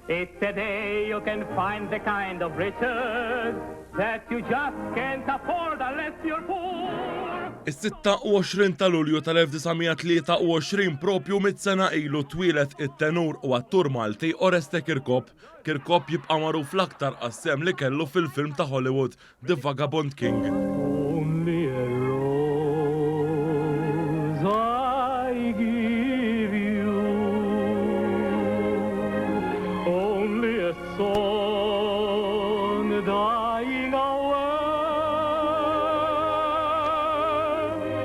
It's a day you can find the kind of riches that you just can't afford unless you're poor. Is-26 ta' Lulju tal-1923 propju mit-sena ilu twilet it-tenur u attur Malti Oreste Kirkop. Kirkop jibqa' magħruf l-aktar qassem li kellu fil-film ta' Hollywood The Vagabond King. Only a rose I give you, only a song dying away.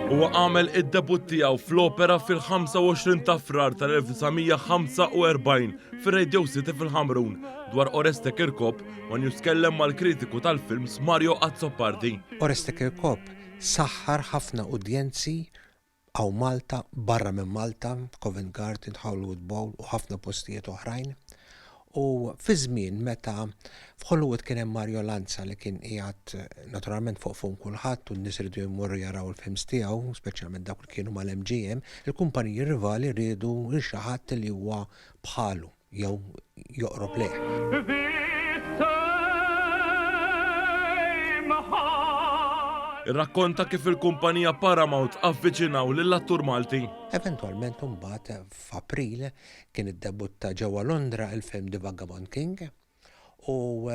Huwa għamel id-debut tiegħu fl-opera fil-25 ta' Frar tal-1945 fir-Radio City fil-Ħamrun dwar Oreste Kirkop u niskellem mal-kritiku tal-films Mario Azzopardi. Oreste Kirkop saħħar ħafna udjenzi għaw Malta, barra minn Malta, Covent Garden, Hollywood Bowl u ħafna postijiet oħrajn. U fi żmien meta f'Hollywood kien hemm Mario Lanza li kien qiegħed naturalment fuq kulħadd u n-nies iridu jmorru jaraw il-films tiegħu, speċjalment dawk li kienu mal-MGM, il-kumpaniji rivali rridu xi ħadd li huwa bħalu jew joqrob leh. Irrakkonta kif il-kumpanija Paramount avviċinaw lill-attur Malti. Eventualment imbagħad f'April kien id-debutta ġewwa Londra il-film The Vagabond King u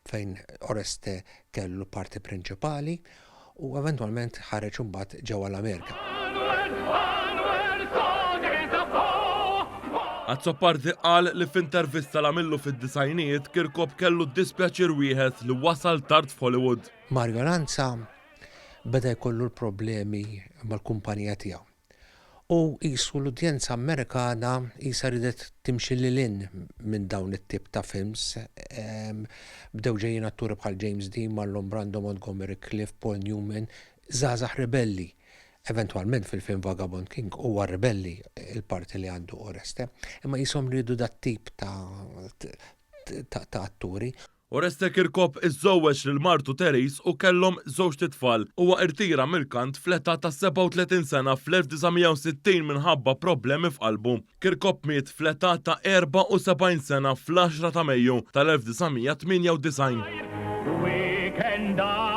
fejn Oreste kellu parti prinċipali u eventualment ħareġ imbagħad ġewwa l-Amerika. Azzopardi qal li f'intervista l-għamillu fid-disajnijiet Kirkop kellu dispjaċir wieħed li wasal tard f'Hollywood. Mario Lanza beda jkollu l-problemi mal-kumpanija tiegħu. U qisu l-udjenza Amerikana qisha ridet timxi lilin minn dawn it-tip ta' films. Bdew ġejjin atturi bħal James Dean, Marlon Brando, Montgomery Clift, Paul Newman, żgħażagħ ribelli. Eventualment fil-film Vagabond King huwa ribelli il-parti li għandu Oreste, imma qishom ridu dat-tip ta' atturi. Oreste Kirkop iżżewweġ lil martu Therese u kellhom żewġ titfal. Huwa irtira mill-kant fl-età ta' 37 sena fl-1960 minħabba problemi f'qalbu. Kirkop miet fl-età ta' 74 sena fl-10 ta' Mejju tal-1998.